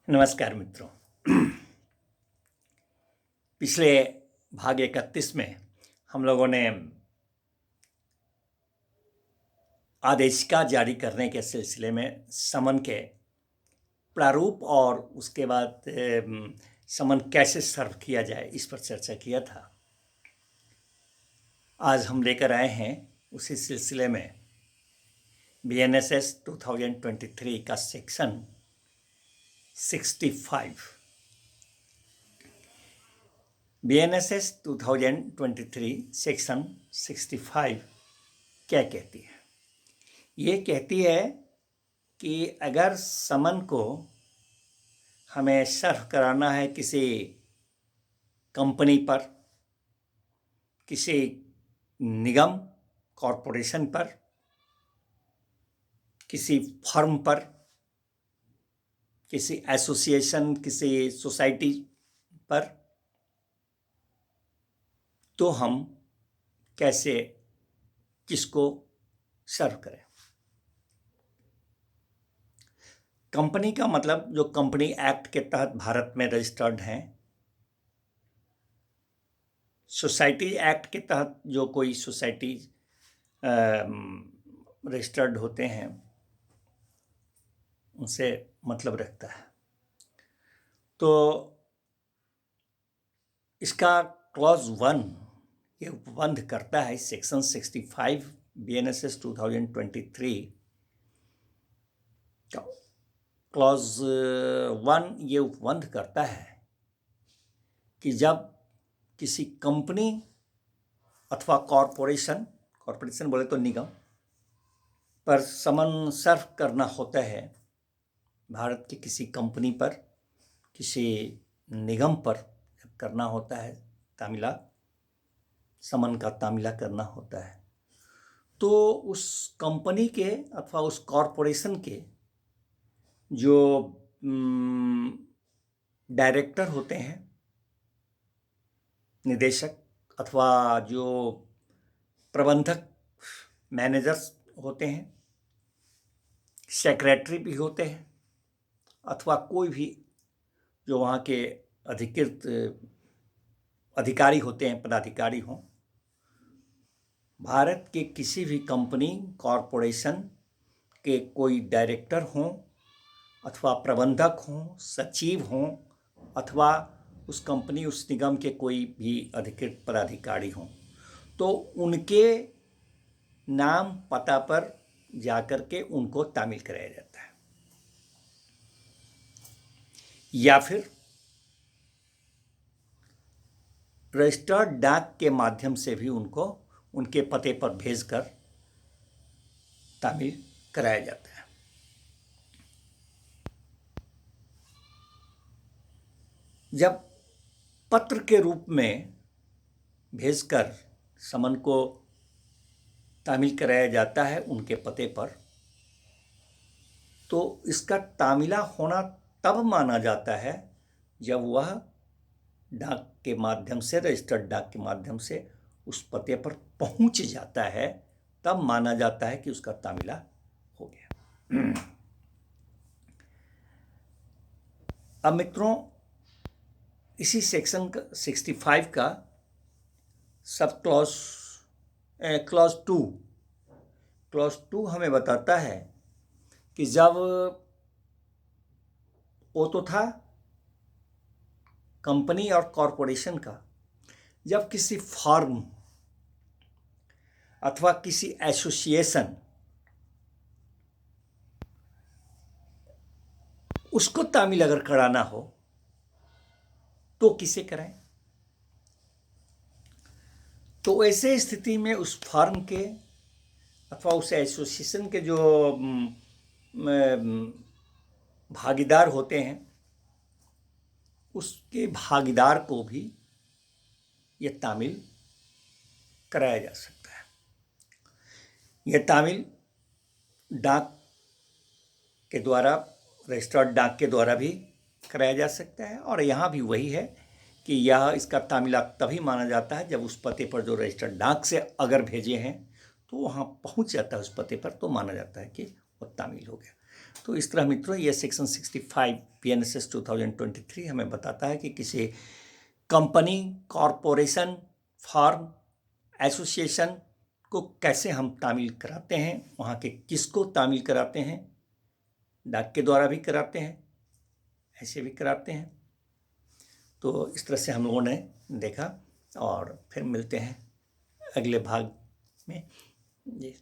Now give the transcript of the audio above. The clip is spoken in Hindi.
नमस्कार मित्रों। पिछले भाग 31 में हम लोगों ने आदेशिका जारी करने के सिलसिले में समन के प्रारूप और उसके बाद समन कैसे सर्व किया जाए इस पर चर्चा किया था। आज हम लेकर आए हैं उसी सिलसिले में BNSS 2023 का सेक्शन 65। BNSS 2023 सेक्शन 65 क्या कहती है? ये कहती है कि अगर समन को हमें सर्व कराना है किसी कंपनी पर, किसी निगम कॉरपोरेशन पर, किसी फर्म पर, किसी एसोसिएशन, किसी सोसाइटी पर, तो हम कैसे किसको सर्व करें? कंपनी का मतलब जो कंपनी एक्ट के तहत भारत में रजिस्टर्ड हैं, सोसाइटी एक्ट के तहत जो कोई सोसाइटी रजिस्टर्ड होते हैं उनसे मतलब रखता है। तो इसका क्लॉज 1 ये उपबंध करता है, सेक्शन 65 BNSS 2023 का क्लॉज 1 ये उपबंध करता है कि जब किसी कंपनी अथवा कॉरपोरेशन बोले तो निगम पर समन सर्व करना होता है, भारत की किसी कंपनी पर, किसी निगम पर जब करना होता है, तामिला समन का तामिला करना होता है, तो उस कंपनी के अथवा उस कॉरपोरेशन के जो डायरेक्टर होते हैं, निदेशक अथवा जो प्रबंधक मैनेजर्स होते हैं, सेक्रेटरी भी होते हैं, अथवा कोई भी जो वहाँ के अधिकृत अधिकारी होते हैं, पदाधिकारी हों, भारत के किसी भी कंपनी कॉरपोरेशन के कोई डायरेक्टर हों अथवा प्रबंधक हों, सचिव हों, अथवा उस कंपनी उस निगम के कोई भी अधिकृत पदाधिकारी हों, तो उनके नाम पता पर जाकर के उनको तामील कराया जाता है, या फिर रजिस्टर्ड डाक के माध्यम से भी उनको उनके पते पर भेजकर तामील कराया जाता है। जब पत्र के रूप में भेजकर समन को तामील कराया जाता है उनके पते पर, तो इसका तामीला होना तब माना जाता है जब वह डाक के माध्यम से, रजिस्टर्ड डाक के माध्यम से उस पते पर पहुंच जाता है, तब माना जाता है कि उसका तामीला हो गया। अब मित्रों, इसी सेक्शन 65 का सब क्लॉज 2 हमें बताता है कि जब वो तो था कंपनी और कॉरपोरेशन का, जब किसी फर्म अथवा किसी एसोसिएशन उसको तामील अगर कराना हो तो किसे कराएं? तो ऐसे स्थिति में उस फर्म के अथवा उस एसोसिएशन के जो भागीदार होते हैं, उसके भागीदार को भी यह तामील कराया जा सकता है। यह तामील डाक के द्वारा, रजिस्टर्ड डाक के द्वारा भी कराया जा सकता है, और यहाँ भी वही है कि यह इसका तामीला तभी माना जाता है जब उस पते पर जो रजिस्टर्ड डाक से अगर भेजे हैं तो वहाँ पहुँच जाता है उस पते पर, तो माना जाता है कि वो तामील हो गया। तो इस तरह मित्रों ये सेक्शन 65 PNSS 2023 हमें बताता है कि किसी कंपनी, कॉरपोरेशन, फर्म, एसोसिएशन को कैसे हम तामील कराते हैं, वहाँ के किसको तामील कराते हैं, डाक के द्वारा भी कराते हैं, ऐसे भी कराते हैं। तो इस तरह से हम लोगों ने देखा और फिर मिलते हैं अगले भाग में जी।